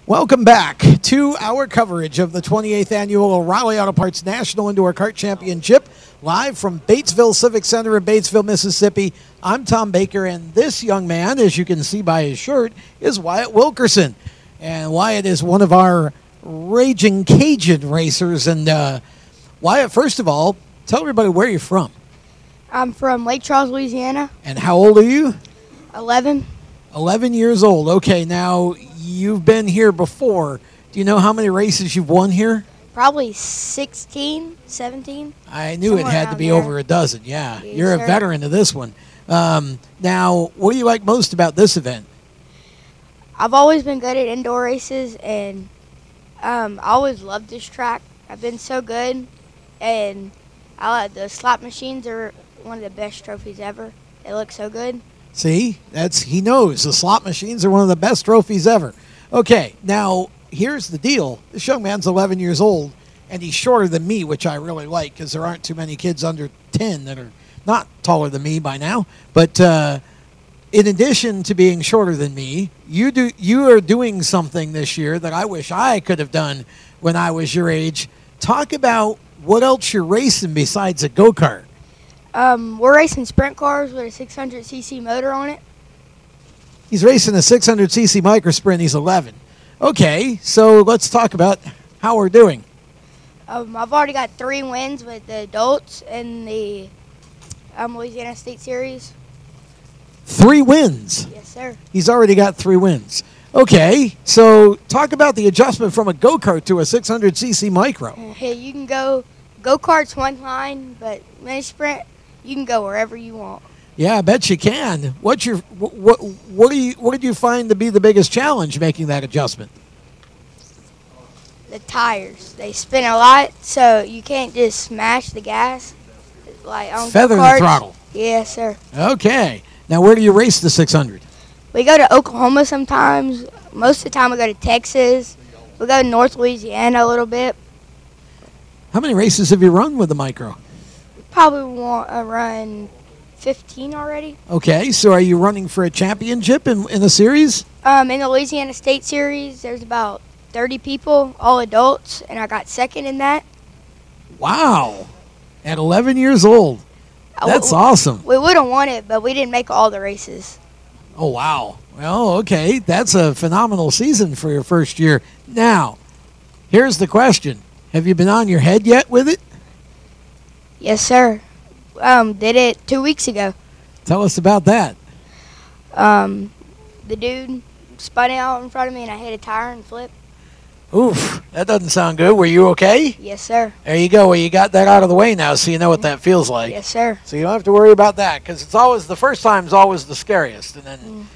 Welcome back to our coverage of the 28th Annual O'Reilly Auto Parts National Indoor Kart Championship, live from Batesville Civic Center in Batesville, Mississippi. I'm Tom Baker, and this young man, as you can see by his shirt, is Wyatt Wilkerson. And Wyatt is one of our raging Cajun racers. And Wyatt, first of all, tell everybody where you're from. I'm from Lake Charles, Louisiana. And how old are you? 11. 11 years old. Okay, now you've been here before. Do you know how many races you've won here? Probably 16, 17. I knew it had to be over a dozen, yeah. Yes, You're a sir. veteran of this one. Now, what do you like most about this event? I've always been good at indoor races, and I always loved this track. I've been so good, and the slot machines are one of the best trophies ever. They look so good. See, he knows. The slot machines are one of the best trophies ever. Okay, now, here's the deal. This young man's 11 years old, and he's shorter than me, which I really like because there aren't too many kids under 10 that are not taller than me by now. But in addition to being shorter than me, you are doing something this year that I wish I could have done when I was your age. Talk about what else you're racing besides a go-kart. We're racing sprint cars with a 600cc motor on it. He's racing a 600cc micro sprint. He's 11. Okay, so let's talk about how we're doing. I've already got 3 wins with the adults in the Louisiana State Series. 3 wins. Yes, sir. He's already got 3 wins. Okay, so talk about the adjustment from a go-kart to a 600cc micro. Hey, you can go-kart's one line, but mini sprint, you can go wherever you want. Yeah, I bet you can. What did you find to be the biggest challenge making that adjustment? The tires, they spin a lot, so you can't just smash the gas like on Feather the go-karts. throttle. Yes, sir. Okay. Now, where do you race the 600? We go to Oklahoma sometimes. Most of the time we go to Texas. We go to North Louisiana a little bit. How many races have you run with the micro? Probably want to run 15 already. Okay, so are you running for a championship in the series? In the Louisiana State Series, there's about 30 people, all adults, and I got second in that. Wow. At 11 years old. That's awesome. We would have won it, but we didn't make all the races. Oh, wow. Well, okay. That's a phenomenal season for your first year. Now, here's the question. Have you been on your head yet with it? Yes, sir. Did it 2 weeks ago. Tell us about that. The dude spun out in front of me, and I hit a tire and flipped. Oof, that doesn't sound good. Were you okay? Yes, sir. There you go. Well, you got that out of the way now, so you know what that feels like. Yes, sir. So you don't have to worry about that, because it's always the first time's always the scariest, and then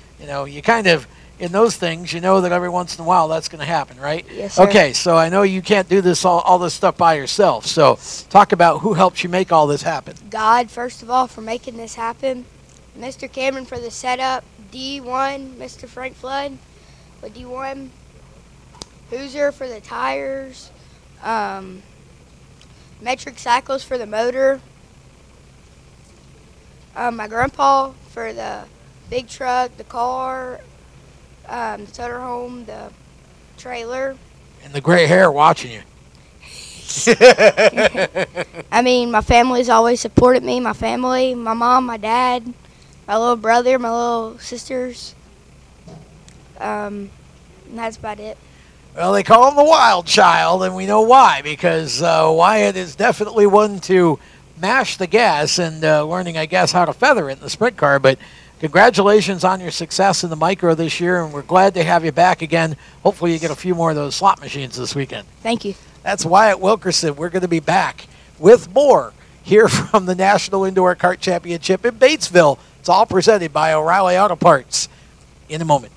you kind of in those things, you know that every once in a while that's going to happen, right? Yes, sir. Okay, so I know you can't do this all this stuff by yourself. So talk about who helps you make all this happen. God, first of all, for making this happen. Mr. Cameron for the setup. D1, Mr. Frank Flood with D1. Hoosier for the tires. Metric Cycles for the motor. My grandpa for the big truck, the car, the toter home, the trailer. And the gray hair watching you. I mean, my family's always supported me. My family, my mom, my dad, my little brother, my little sisters. And that's about it. Well, they call him the wild child, and we know why, because Wyatt is definitely one to mash the gas and learning, I guess, how to feather it in the sprint car. But congratulations on your success in the micro this year, and we're glad to have you back again. Hopefully you get a few more of those slot machines this weekend. Thank you. That's Wyatt Wilkerson. We're going to be back with more here from the National Indoor Kart Championship in Batesville. It's all presented by O'Reilly Auto Parts in a moment.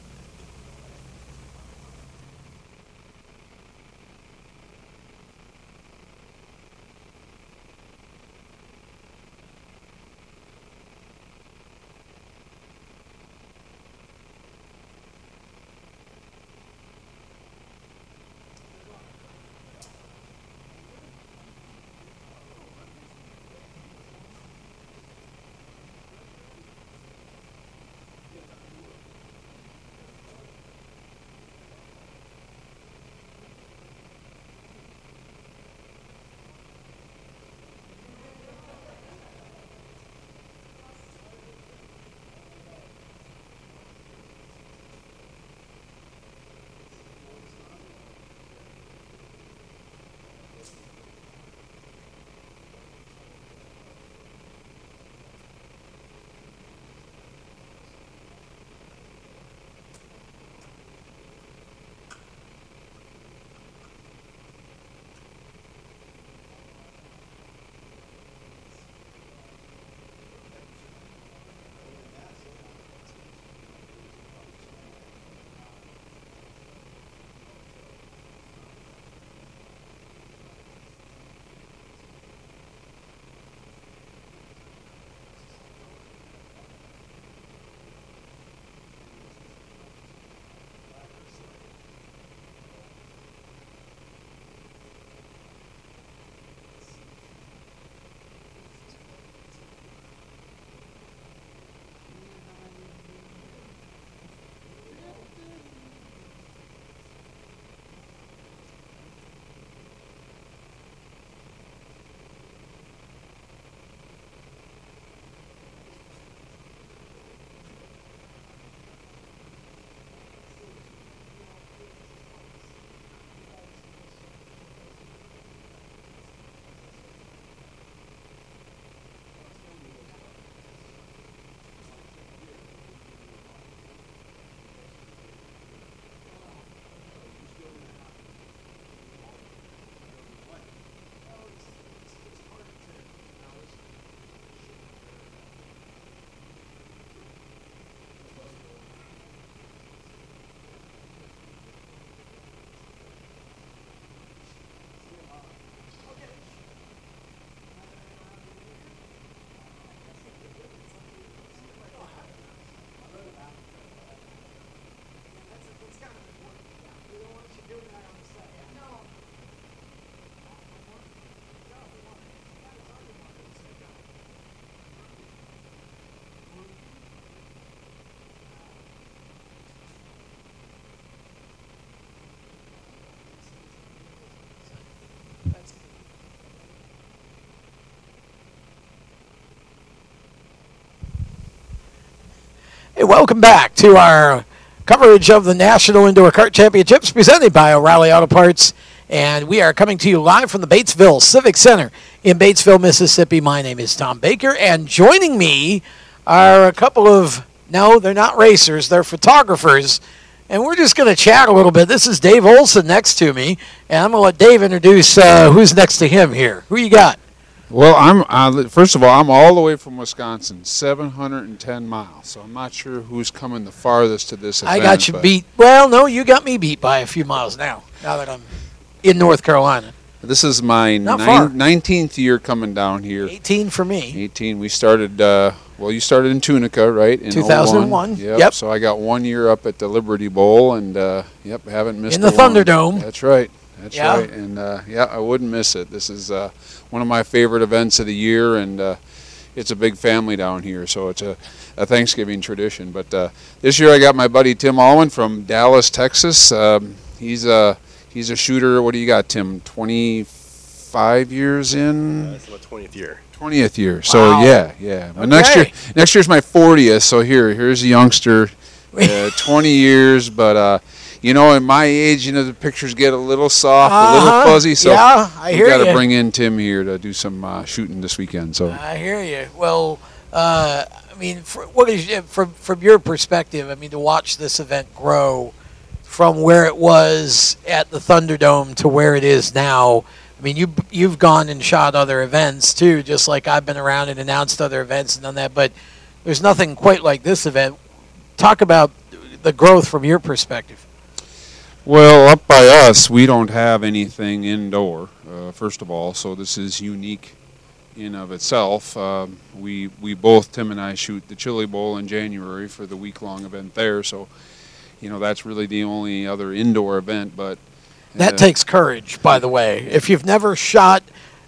Hey, welcome back to our coverage of the National Indoor Kart Championships presented by O'Reilly Auto Parts. And we are coming to you live from the Batesville Civic Center in Batesville, Mississippi. My name is Tom Baker, and joining me are a couple of, no, they're not racers, they're photographers. And we're just going to chat a little bit. This is Dave Olson next to me, and I'm going to let Dave introduce who's next to him here. Who you got? Well, I'm first of all, I'm all the way from Wisconsin, 710 miles. So I'm not sure who's coming the farthest to this event. I got you beat. Well, no, you got me beat by a few miles now that I'm in North Carolina. This is my 19th year coming down here. 18 for me. 18. We started, well, you started in Tunica, right? In 2001. Yep. So I got 1 year up at the Liberty Bowl, and, haven't missed it. In the Thunderdome. That's right. That's right. And, I wouldn't miss it. This is one of my favorite events of the year, and it's a big family down here, so it's a Thanksgiving tradition. But this year I got my buddy Tim Allman from Dallas, Texas. He's a shooter. What do you got, Tim? 25 years in? That's my 20th year. 20th year. So wow. Yeah. But next year's my 40th. So here's a youngster, 20 years. But in my age, the pictures get a little soft, a little fuzzy. So I hear you. Got to bring in Tim here to do some shooting this weekend. So I hear you. Well, from your perspective? To watch this event grow from where it was at the Thunderdome to where it is now. You've gone and shot other events too, just like I've been around and announced other events and done that, but there's nothing quite like this event. Talk about the growth from your perspective. Well, up by us, we don't have anything indoor, first of all, so this is unique in of itself. We both, Tim and I, shoot the Chili Bowl in January for the week-long event there, so that's really the only other indoor event. But that takes courage, by the way. If you've never shot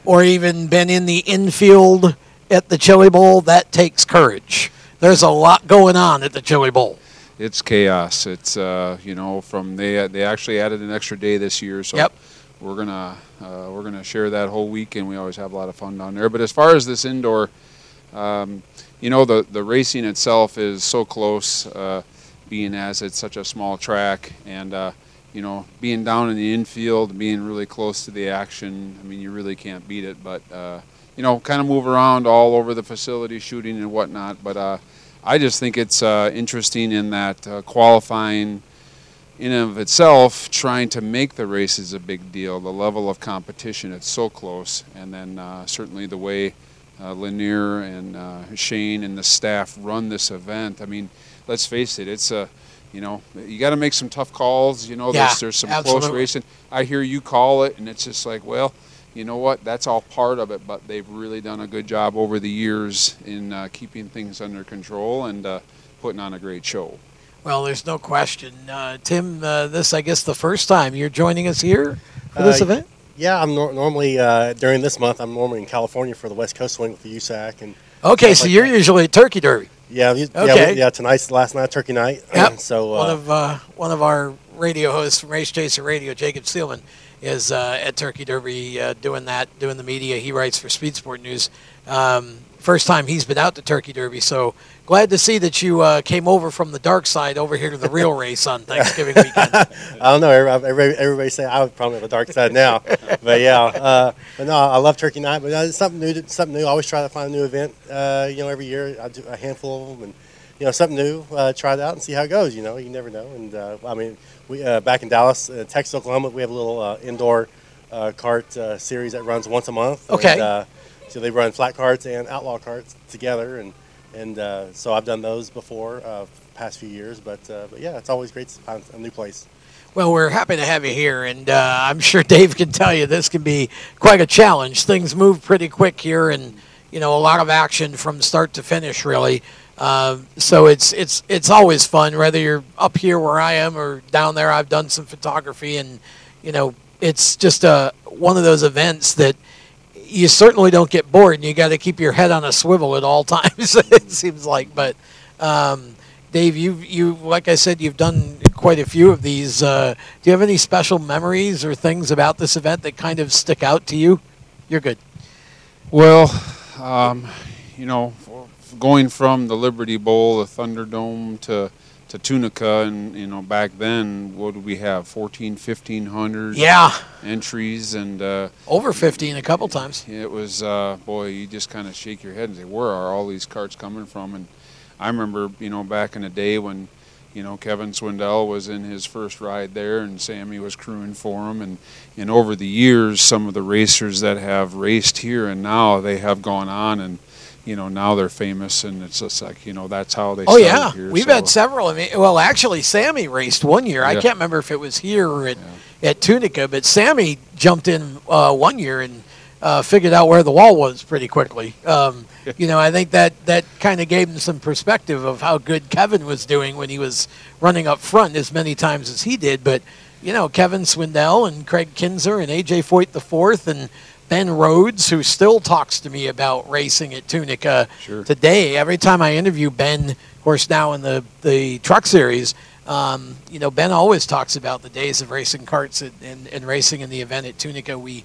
or even been in the infield at the Chili Bowl, that takes courage. There's a lot going on at the Chili Bowl. It's chaos. It's they actually added an extra day this year, so we're gonna share that whole week, and we always have a lot of fun down there. But as far as this indoor, the racing itself is so close. Being as it's such a small track, and being down in the infield, being really close to the action, you really can't beat it. But kind of move around all over the facility, shooting and whatnot. But I just think it's interesting in that qualifying in and of itself, trying to make the races a big deal. The level of competition, it's so close, and then certainly the way Lanier and Shane and the staff run this event. Let's face it, it's you got to make some tough calls. There's some close racing. I hear you call it, and it's just like, well, you know what? That's all part of it, but they've really done a good job over the years in keeping things under control and putting on a great show. Well, there's no question. Tim, this, I guess, the first time you're joining us here for this event? Yeah, I'm normally, during this month, I'm normally in California for the West Coast Swing with the USAC. And okay, so you're usually at Turkey Derby. Yeah, tonight's the last night, Turkey night. Yep. So one of our radio hosts from Race Chaser Radio, Jacob Steelman, is at Turkey Derby doing the media. He writes for Speed Sport News. First time he's been out to Turkey Derby, so glad to see that you came over from the dark side over here to the real race on Thanksgiving weekend. I don't know. Everybody say I would probably have a dark side now, but but no, I love Turkey Night. But it's something new. I always try to find a new event. Every year I do a handful of them, and something new. Try it out and see how it goes. You never know. And we back in Dallas, Texas, Oklahoma, we have a little indoor kart series that runs once a month. Okay. And, so they run flat karts and outlaw karts together, and so I've done those before, past few years. But yeah, it's always great to find a new place. Well, we're happy to have you here, and I'm sure Dave can tell you this can be quite a challenge. Things move pretty quick here, and a lot of action from start to finish, really. So it's always fun, whether you're up here where I am or down there. I've done some photography, and it's just one of those events that you certainly don't get bored, and you got to keep your head on a swivel at all times. It seems like, but Dave, you like I said, you've done quite a few of these. Do you have any special memories or things about this event that kind of stick out to you? You're good. Well, going from the Liberty Bowl, the Thunderdome to Tunica, and you know, back then, what did we have? 1,500 Yeah. entries, and Over 15 a couple times. it was boy, you just kind of shake your head and say, where are all these carts coming from? And I remember, you know, back in the day when, you know, Kevin Swindell was in his first ride there, and Sammy was crewing for him, and over the years, some of the racers that have raced here, and now they have gone on, and you know, now they're famous, and it's just like, you know, that's how they started yeah, here. we've so. had several. I mean, well, actually, Sammy raced one year. I Yeah. can't remember if it was here or at Tunica, but Sammy jumped in one year and figured out where the wall was pretty quickly. You know, I think that kind of gave him some perspective of how good Kevin was doing when he was running up front as many times as he did. But, you know, Kevin Swindell and Craig Kinzer and A.J. Foyt IV and Ben Rhodes, who still talks to me about racing at Tunica today. Every time I interview Ben, of course, now in the truck series, you know, Ben always talks about the days of racing karts and racing in the event at Tunica. We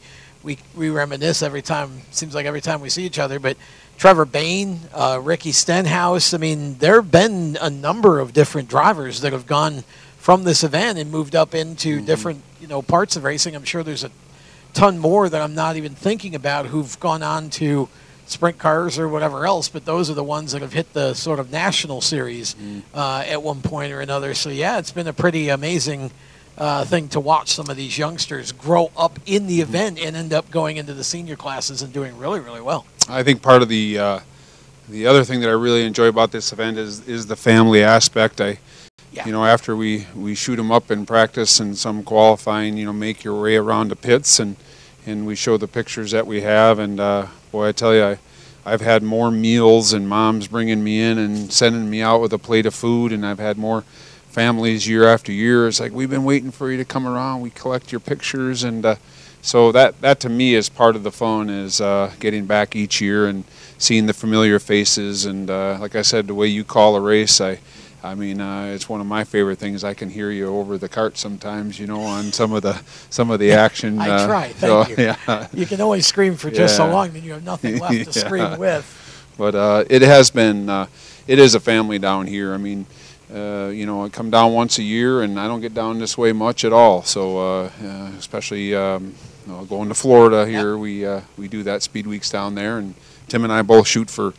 reminisce every time. Seems like every time we see each other. But Trevor Bain, Ricky Stenhouse. I mean, there have been a number of different drivers that have gone from this event and moved up into different, you know, parts of racing. I'm sure there's a ton more that I'm not even thinking about who've gone on to sprint cars or whatever else, but those are the ones that have hit the sort of national series at one point or another. So yeah, it's been a pretty amazing thing to watch some of these youngsters grow up in the event and end up going into the senior classes and doing really, really well. I think part of the other thing that I really enjoy about this event is the family aspect. You know, after we shoot them up in practice and some qualifying, you know, make your way around the pits and we show the pictures that we have. And boy, I tell you, I've had more meals and moms bringing me in and sending me out with a plate of food, and I've had more families year after year. It's like, we've been waiting for you to come around. We collect your pictures, and so that to me is part of the fun, is getting back each year and seeing the familiar faces. And like I said, the way you call a race, I mean, it's one of my favorite things. I can hear you over the cart sometimes, you know, on some of the action. I try. Thank you. Yeah. You can only scream for just so long, then you have nothing left to scream with. But it has been, it is a family down here. I mean, you know, I come down once a year, and I don't get down this way much at all. So especially you know, going to Florida here, we do that Speed Weeks down there, and Tim and I both shoot for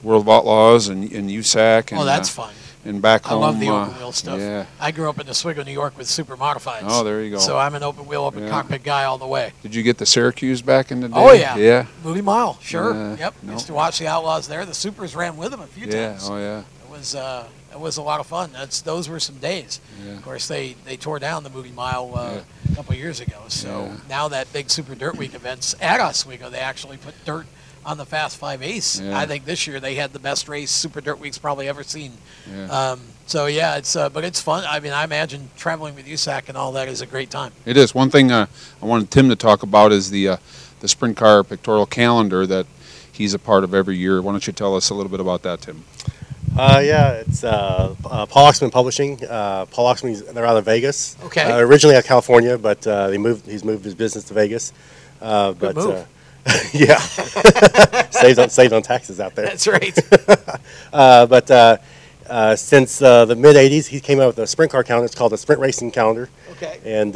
World of Outlaws and USAC. And, that's fun. And back home, I love the open wheel stuff. Yeah. I grew up in Oswego, New York with super modifieds. Oh, there you go. So I'm an open wheel, open cockpit guy all the way. Did you get the Syracuse back in the day? Oh, yeah. Yeah. Movie Mile, sure. Yeah. Yep. Used to watch the Outlaws there. The Supers ran with them a few times. Oh, yeah. It was a lot of fun. Those were some days. Yeah. Of course, they tore down the Movie Mile a couple of years ago. So now that big Super Dirt Week events at Oswego, they actually put dirt on the Fast 5 Ace. Yeah. I think this year they had the best race Super Dirt Week's probably ever seen. Yeah. So yeah, but it's fun. I mean, I imagine traveling with USAC and all that is a great time. It is. One thing I wanted Tim to talk about is the sprint car pictorial calendar that he's a part of every year. Why don't you tell us a little bit about that, Tim? Yeah, it's Paul Oxman Publishing. Paul Oxman, they're out of Vegas. Okay. Originally out of California, but he's moved his business to Vegas. Good move. Yeah, saved on taxes out there. That's right. But since the mid '80s, he came out with a sprint car calendar. It's called the Sprint Racing Calendar. Okay. And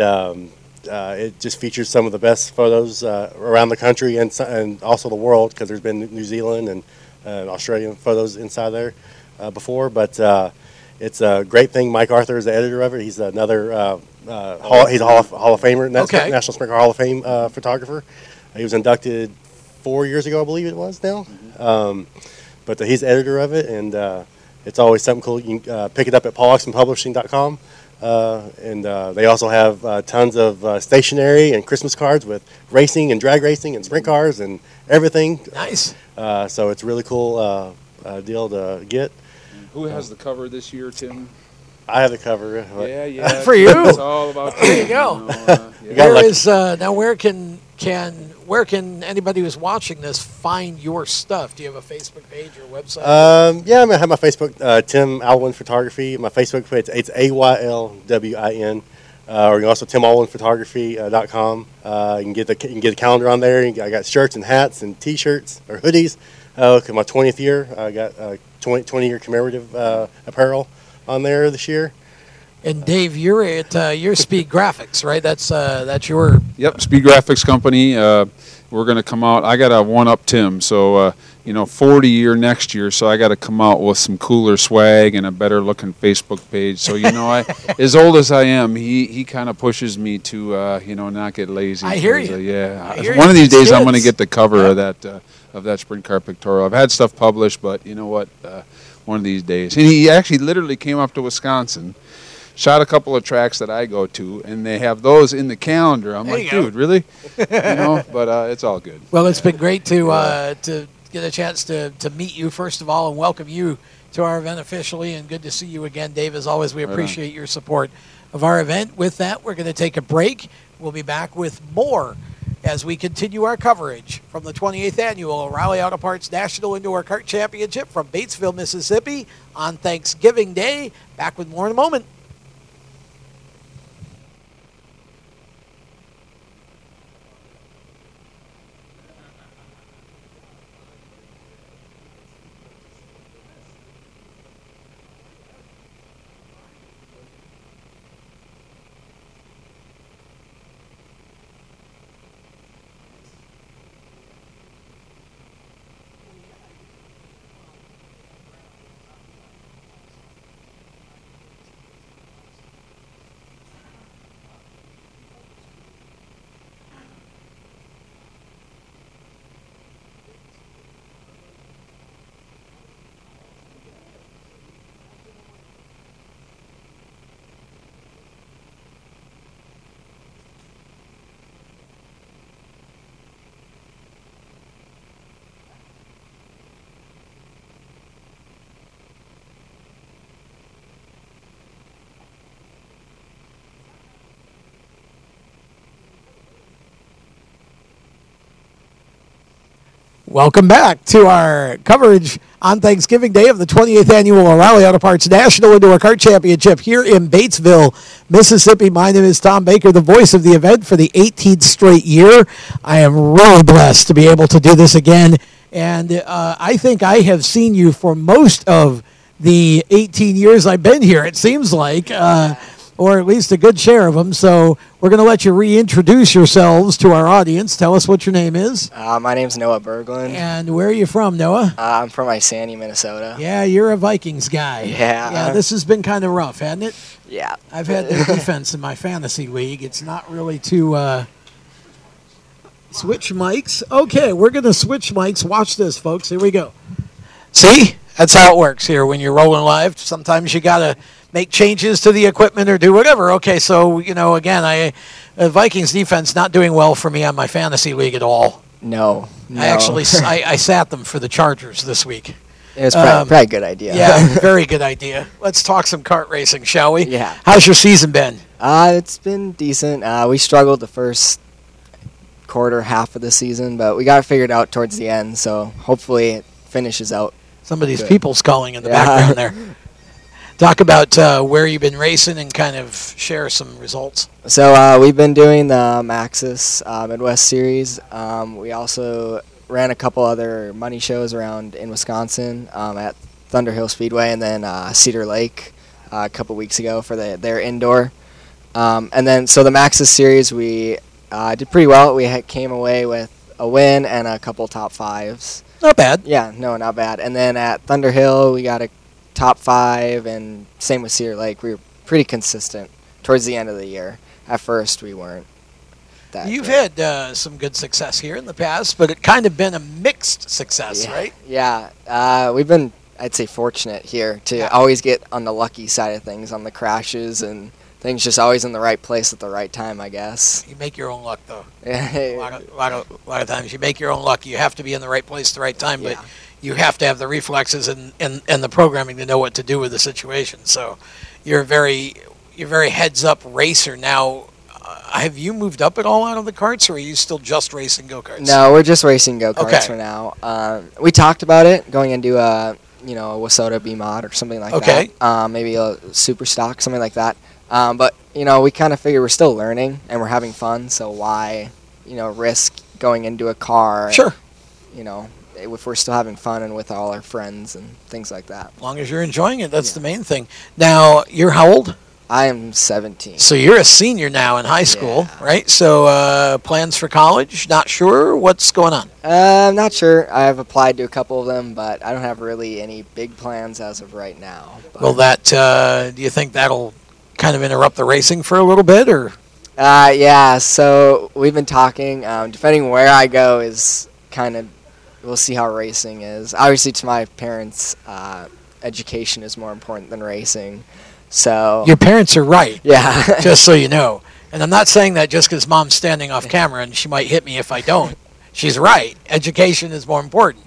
it just features some of the best photos around the country and also the world, because there's been New Zealand and Australian photos inside there before. But it's a great thing. Mike Arthur is the editor of it. He's another he's a Hall of Famer, National Sprint Car Hall of Fame photographer. He was inducted 4 years ago, I believe it was now. But he's the editor of it, and it's always something cool. You can pick it up at pauloxmanpublishing.com. And they also have tons of stationery and Christmas cards with racing and drag racing and sprint cars and everything. Nice. So it's a really cool deal to get. Who has the cover this year, Tim? I have the cover. Yeah. For you. It's all about you. There you go. Now where can anybody who's watching this find your stuff? Do you have a Facebook page or website? Yeah, I have my Facebook, Tim Alwyn Photography. My Facebook page, it's AYLWIN. Or you can also TimAlwynPhotography.com. You can get the calendar on there. I got shirts and hats and T-shirts or hoodies. Okay, my 20th year. I got 20-year commemorative apparel on there this year. And Dave, you're at your Speed Graphics, right? That's your. Yep, Speed Graphics Company. We're going to come out. I got to one-up Tim, so 40 year next year. So I got to come out with some cooler swag and a better-looking Facebook page. So as old as I am, he kind of pushes me to not get lazy. I hear you. Yeah, one of these days I'm going to get the cover of that Sprint Car Pictorial. I've had stuff published, but you know what? One of these days, and he actually literally came up to Wisconsin. Shot a couple of tracks that I go to, and they have those in the calendar. I'm like, dude, really? But it's all good. Well, it's been great to get a chance to meet you, first of all, and welcome you to our event officially, and good to see you again, Dave. As always, we appreciate your support of our event. With that, we're going to take a break. We'll be back with more as we continue our coverage from the 28th Annual O'Reilly Auto Parts National Indoor Kart Championship from Batesville, Mississippi on Thanksgiving Day. Back with more in a moment. Welcome back to our coverage on Thanksgiving Day of the 28th Annual O'Reilly Auto Parts National Indoor Kart Championship here in Batesville, Mississippi. My name is Tom Baker, the voice of the event for the 18th straight year. I am really blessed to be able to do this again, and I think I have seen you for most of the 18 years I've been here, it seems like, or at least a good share of them. So we're going to let you reintroduce yourselves to our audience. Tell us what your name is. My name's Noah Berglund. And where are you from, Noah? I'm from Isani, Minnesota. Yeah, you're a Vikings guy. Yeah. This has been kind of rough, hasn't it? Yeah. I've had their defense in my fantasy league. It's not really too... Switch mics. Okay, we're going to switch mics. Watch this, folks. Here we go. See? That's how it works here when you're rolling live. Sometimes you got to make changes to the equipment or do whatever. Okay, so, again, Vikings defense not doing well for me on my fantasy league at all. No. I actually I sat them for the Chargers this week. It was probably a good idea. Yeah, very good idea. Let's talk some kart racing, shall we? Yeah. How's your season been? It's been decent. We struggled the first quarter, half of the season, but we got it figured out towards the end, so hopefully it finishes out. Somebody's people's calling in the background there. Talk about where you've been racing and kind of share some results. So we've been doing the Maxxis Midwest Series. We also ran a couple other money shows around in Wisconsin at Thunder Hill Speedway and then Cedar Lake a couple weeks ago for their indoor. And then so the Maxxis Series we did pretty well. We came away with a win and a couple top fives. Not bad. Yeah, no, not bad. And then at Thunder Hill, we got a top 5, and same with Cedar Lake. We were pretty consistent towards the end of the year. At first, we weren't that You've good. had some good success here in the past, but it kind of been a mixed success, right? Yeah. We've been, I'd say, fortunate here to always get on the lucky side of things on the crashes and things just always in the right place at the right time, I guess. You make your own luck, though. Yeah. A lot of times you make your own luck. You have to be in the right place at the right time, but you have to have the reflexes and the programming to know what to do with the situation. So you're a very heads-up racer now. Have you moved up at all out of the karts, or are you still just racing go-karts? No, we're just racing go-karts for now. We talked about it, going into a Wasota B-Mod or something like that. Maybe a super stock, something like that. But, we kind of figure we're still learning and we're having fun, so why, risk going into a car? Sure. if we're still having fun and with all our friends and things like that. As long as you're enjoying it, that's the main thing. Now, you're how old? I am 17. So you're a senior now in high school, right? So plans for college? Not sure. What's going on? I'm not sure. I've applied to a couple of them, but I don't have really any big plans as of right now. But Will that? Do you think that'll kind of interrupt the racing for a little bit, or? Yeah. So we've been talking. Depending where I go is kind of. We'll see how racing is. Obviously, to my parents, education is more important than racing. So Your parents are right. yeah. Just so you know. And I'm not saying that just because Mom's standing off camera and she might hit me if I don't. She's right. Education is more important.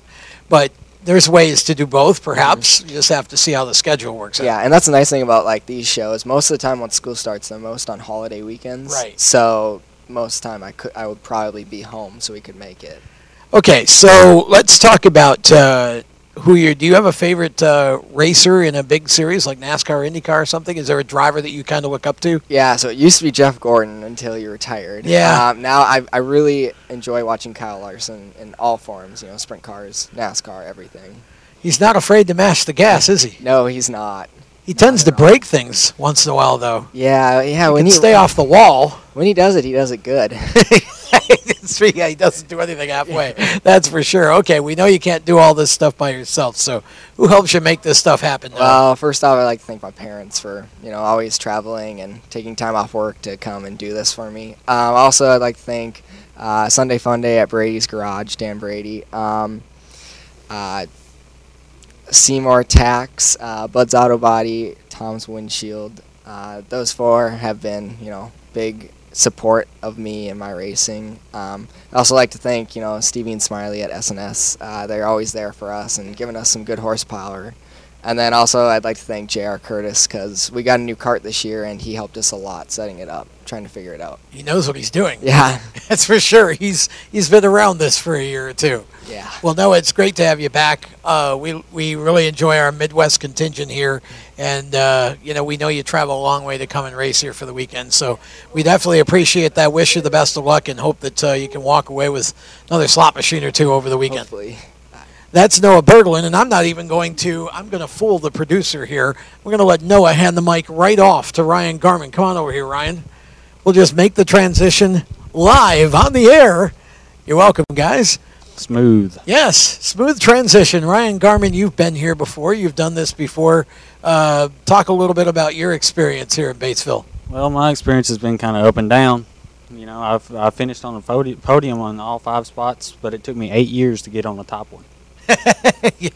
But there's ways to do both, perhaps. You just have to see how the schedule works out. Yeah, and that's the nice thing about like these shows. Most of the time when school starts, they're most on holiday weekends. Right. So most of the time I would probably be home so we could make it. Okay, so let's talk about do you have a favorite racer in a big series like NASCAR or IndyCar or something? Is there a driver that you kind of look up to? Yeah, so it used to be Jeff Gordon until he retired. Yeah. Now I really enjoy watching Kyle Larson in all forms, sprint cars, NASCAR, everything. He's not afraid to mash the gas, is he? No, he's not. He tends to break things once in a while, though. Yeah. He When can he stay off the wall. When he does it good. Yeah, he doesn't do anything halfway. That's for sure. Okay, we know you can't do all this stuff by yourself. So, who helps you make this stuff happen? Well, first off, I'd like to thank my parents for always traveling and taking time off work to come and do this for me. Also, I'd like to thank Sunday Fun Day at Brady's Garage, Dan Brady. Seymour Tax, Bud's Auto Body, Tom's Windshield. Those four have been, big support of me and my racing. I also like to thank, Stevie and Smiley at SNS. They're always there for us and giving us some good horsepower. And then also I'd like to thank J.R. Curtis because we got a new kart this year and he helped us a lot setting it up, trying to figure it out. He knows what he's doing. Yeah. That's for sure. He's been around this for a year or two. Yeah. Well, no, it's great to have you back. We really enjoy our Midwest contingent here, and we know you travel a long way to come and race here for the weekend. So we definitely appreciate that. Wish you the best of luck, and hope that you can walk away with another slot machine or two over the weekend. Hopefully. That's Noah Berglund, and I'm going to fool the producer here. We're going to let Noah hand the mic right off to Ryan Garman. Come on over here, Ryan. We'll just make the transition live on the air. You're welcome, guys. Smooth. Yes, smooth transition. Ryan Garman, you've been here before. You've done this before. Talk a little bit about your experience here in Batesville. Well, my experience has been kind of up and down. I finished on the podium on all 5 spots, but it took me 8 years to get on the top one. Yeah,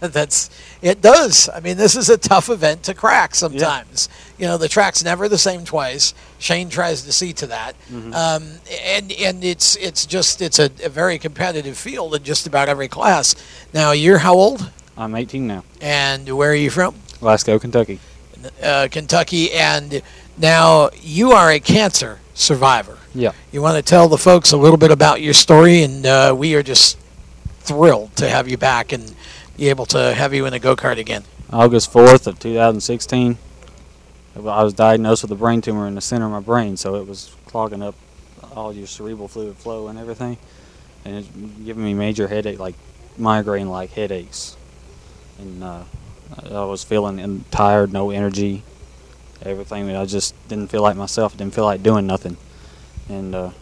it does. I mean, this is a tough event to crack sometimes. Yeah. The track's never the same twice. Shane tries to see to that. Mm-hmm. And it's a very competitive field in just about every class. Now, you're how old? I'm 18 now. And where are you from? Glasgow, Kentucky. Kentucky. And now you are a cancer survivor. Yeah. You want to tell the folks a little bit about your story, and we are just thrilled to have you back and be able to have you in a go-kart again. August 4th of 2016, I was diagnosed with a brain tumor in the center of my brain, so it was clogging up all your cerebral fluid flow and everything, and it's giving me major headache, like migraine-like headaches. And I was feeling tired, no energy, everything. I just didn't feel like myself, didn't feel like doing nothing. And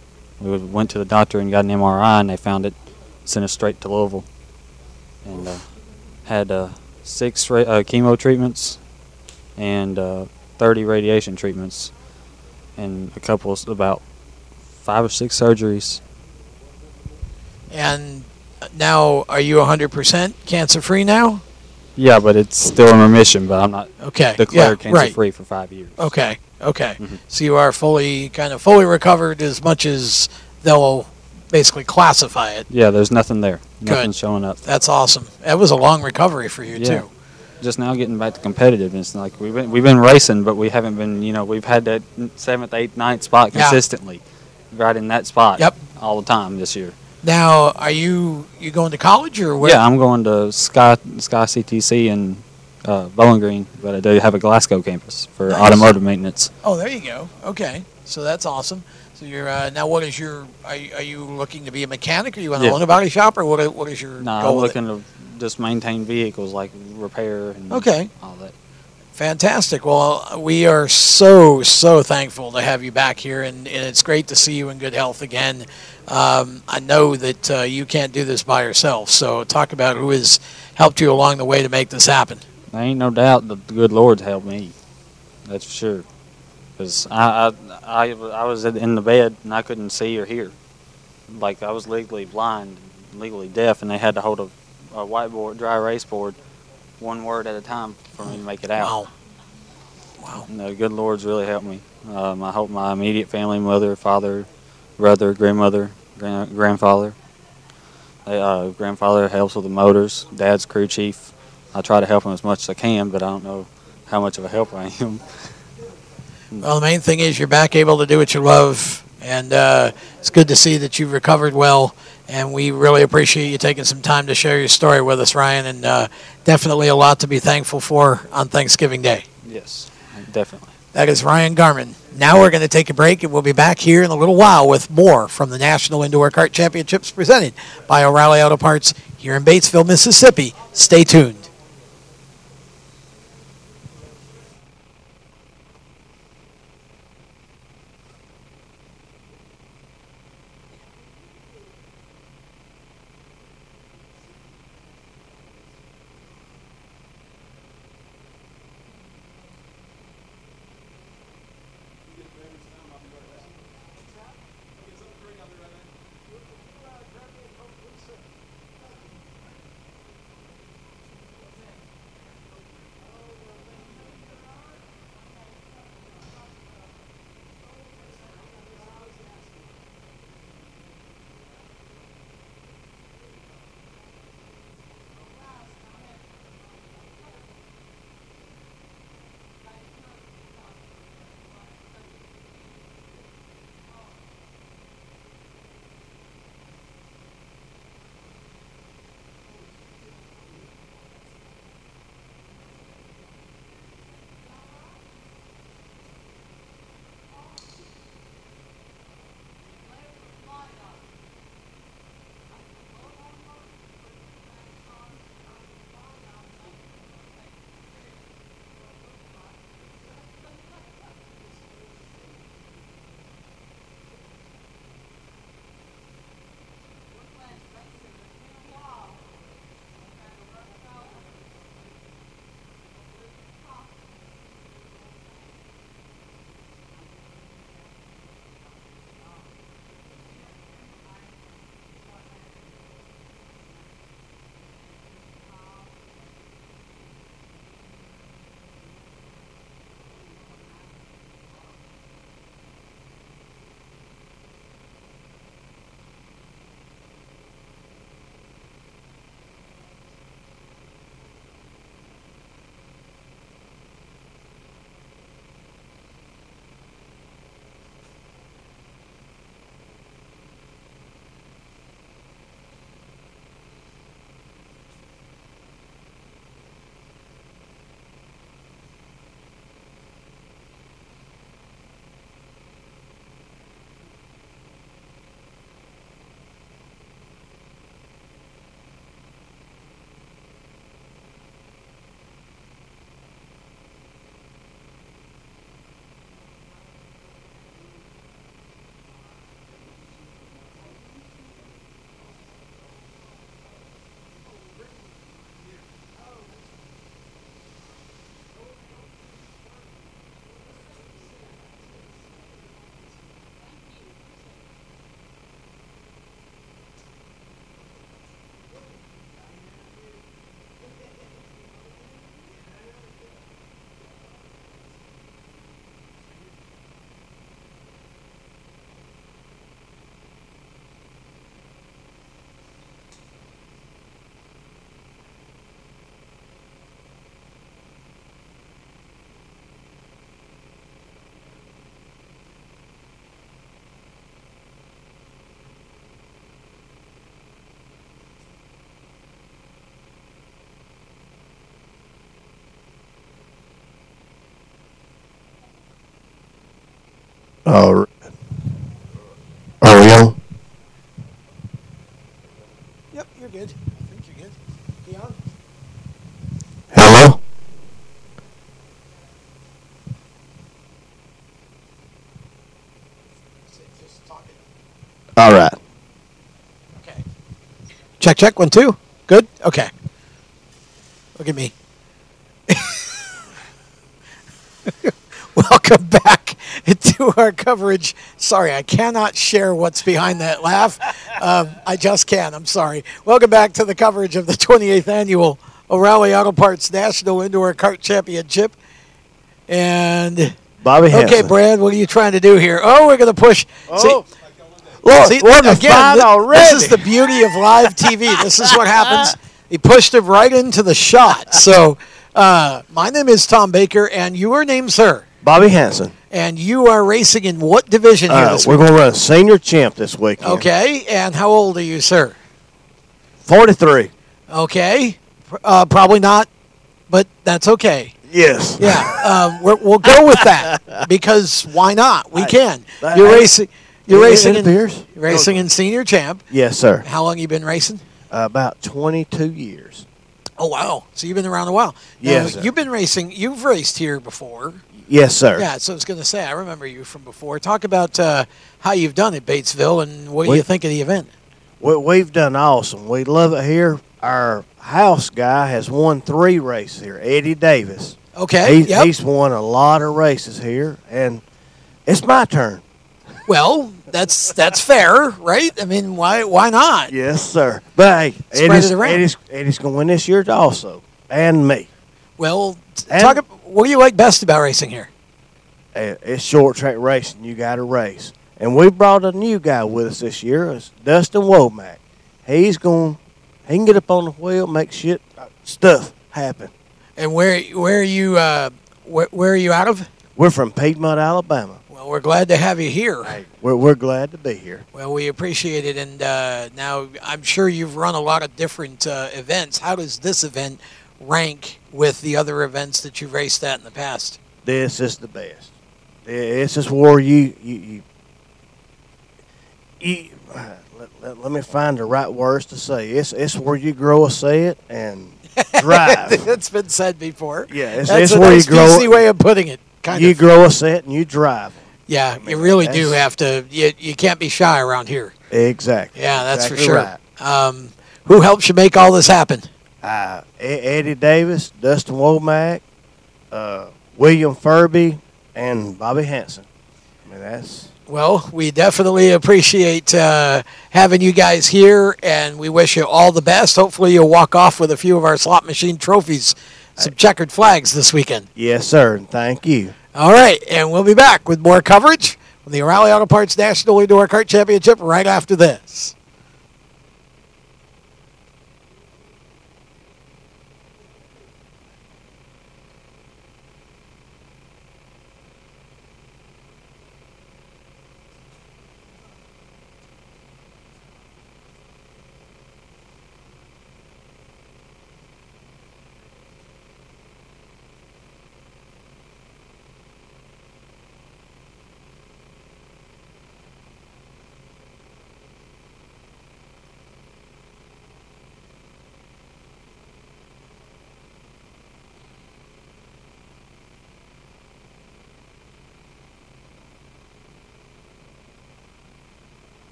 we went to the doctor and got an MRI, and they found it, sent us straight to Louisville, and had 6 chemo treatments and 30 radiation treatments and about 5 or 6 surgeries. And now, are you 100% cancer-free now? Yeah, but it's still in remission, but I'm not declared cancer-free for 5 years. Okay. Mm-hmm. So you are fully recovered as much as they'll basically classify it. Yeah, there's nothing there. Nothing's showing up. That's awesome. That was a long recovery for you, too. Just now getting back to competitiveness. Like we've been racing, but we haven't been, we've had that 7th, 8th, 9th spot consistently. Right in that spot all the time this year. Now, are you going to college or where? Yeah, I'm going to Sky CTC in Bowling Green, but I do have a Glasgow campus for automotive maintenance. Oh, there you go. Okay. So that's awesome. So you're now. What is your? Are you looking to be a mechanic? Or you want to Yeah. own a body shop, or what is your No, I'm goal with it? looking to just maintain vehicles, like repair and Okay. all that. Fantastic. Well, we are so thankful to have you back here, and it's great to see you in good health again. I know that you can't do this by yourself, so talk about who has helped you along the way to make this happen. There ain't no doubt that the good Lord's helped me. That's for sure. Because I was in the bed and I couldn't see or hear. Like I was legally blind, legally deaf, and they had to hold a whiteboard, dry erase board, one word at a time for me to make it out. Wow. Wow. And the good Lord's really helped me. I hope my immediate family, mother, father, brother, grandmother, grandfather. Grandfather helps with the motors. Dad's crew chief. I try to help him as much as I can, but I don't know how much of a help I am. Well, the main thing is you're back able to do what you love, and it's good to see that you've recovered well. And we really appreciate you taking some time to share your story with us, Ryan, and definitely a lot to be thankful for on Thanksgiving Day. Yes, definitely. That is Ryan Garman. Now we're going to take a break, and we'll be back here in a little while with more from the National Indoor Kart Championships presented by O'Reilly Auto Parts here in Batesville, Mississippi. Stay tuned. Are we on? Yep, you're good. I think you're good. Dion? Hello? Just talking. All right. Okay. Check, check, 1, 2. Good? Okay. Look at me. Welcome back to our coverage. Sorry, I cannot share what's behind that laugh. I just can't. I'm sorry. Welcome back to the coverage of the 28th Annual O'Reilly Auto Parts National Indoor Kart Championship. And, Bobby okay, Hansen. Brad, what are you trying to do here? Oh, we're going to push. Oh. See, Look, see, we're the again, fine already. this is the beauty of live TV. This is what happens. He pushed him right into the shot. So, my name is Tom Baker, and your name, sir? Bobby Hansen. And you are racing in what division here this We're week? going to run senior champ this weekend. Okay, and how old are you, sir? 43. Okay, probably not, but that's okay. Yes. Yeah, we'll go with that because why not? We can. You're racing. You're racing it in appears. racing in senior champ. Yes, sir. How long you been racing? About 22 years. Oh wow! So you've been around a while. Yes, Now, sir. you've been racing. You've raced here before. Yes, sir. Yeah. So I was going to say I remember you from before. Talk about how you've done at Batesville and what do you think of the event? We've done awesome. We love it here. Our house guy has won 3 races here, Eddie Davis. Okay. He's won a lot of races here, and it's my turn. Well, that's fair, right? I mean, why not? Yes, sir. But hey, Spread it around. Eddie's going to win this year also, and me. Well, And- what do you like best about racing here? It's short track racing. You got to race. And we brought a new guy with us this year. It's Dustin Womack. He can get up on the wheel, make stuff happen. And where are you where are you out of? We're from Piedmont, Alabama. Well, we're glad to have you here. Hey, we're glad to be here. Well, we appreciate it, and now I'm sure you've run a lot of different events. How does this event rank with the other events that you've raced at in the past? This is the best. This is where you let me find the right words to say. It's where you grow a set and drive. It's been said before. Yeah, That's it's a where nice you grow. PC way of putting it. You grow a set and you drive. Yeah, I mean, you really do that's- have to. You can't be shy around here. Exactly. Yeah, that's Exactly for sure. right. Who helps you make all this happen? Eddie Davis, Dustin Womack, William Furby, and Bobby Hansen. I mean, that's... Well, we definitely appreciate having you guys here, and we wish you all the best. Hopefully you'll walk off with a few of our slot machine trophies, some checkered flags this weekend. Yes, sir, and thank you. All right, and we'll be back with more coverage from the O'Reilly Auto Parts National Indoor Kart Championship right after this.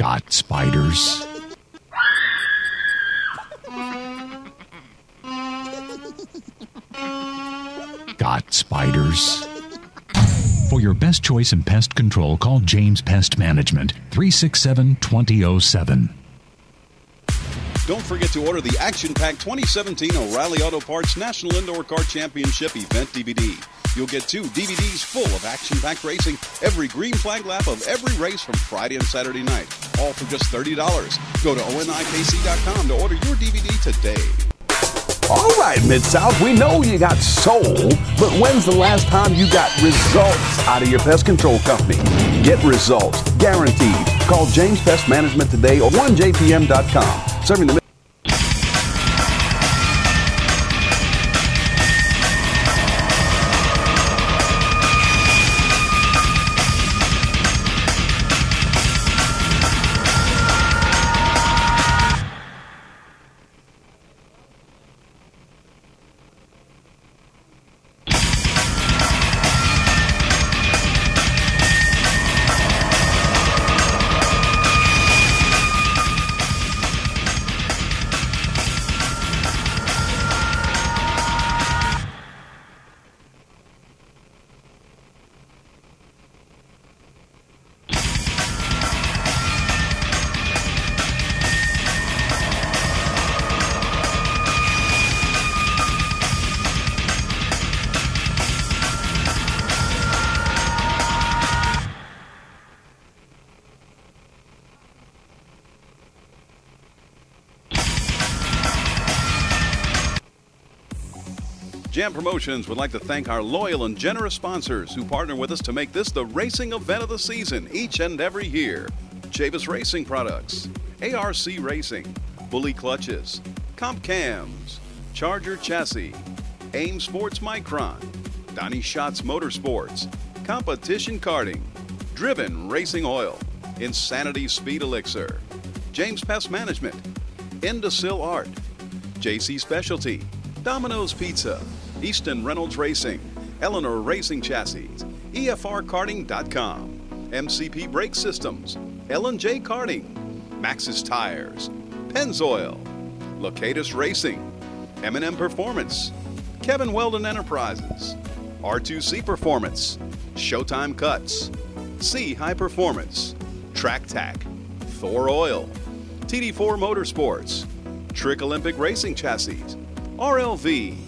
Got spiders? Got spiders? For your best choice in pest control, call James Pest Management, 367-2007. Don't forget to order the action-packed 2017 O'Reilly Auto Parts National Indoor Kart Championship Event DVD. You'll get 2 DVDs full of action-packed racing, every green flag lap of every race from Friday and Saturday night, all for just $30. Go to onikc.com to order your DVD today. All right, Mid-South, we know you got soul, but when's the last time you got results out of your pest control company? Get results, guaranteed. Call James Pest Management today or 1jpm.com. Serving the Jam Promotions would like to thank our loyal and generous sponsors who partner with us to make this the racing event of the season each and every year. Chavis Racing Products, ARC Racing, Bully Clutches, Comp Cams, Charger Chassis, AIM Sports Micron, Donnie Schatz Motorsports, Competition Karting, Driven Racing Oil, Insanity Speed Elixir, James Pest Management, Indocil Art, JC Specialty, Domino's Pizza, Easton Reynolds Racing, Eleanor Racing Chassis, EFRkarting.com, MCP Brake Systems, L&J Karting, Maxxis Tires, Pennzoil, Locatus Racing, M&M Performance, Kevin Weldon Enterprises, R2C Performance, Showtime Cuts, C High Performance, Track Tack, Thor Oil, TD4 Motorsports, Trick Olympic Racing Chassis, RLV,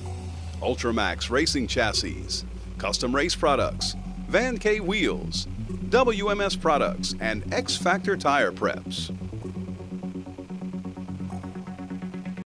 Ultramax Racing Chassis, Custom Race Products, Van K Wheels, WMS Products, and X Factor Tire Preps.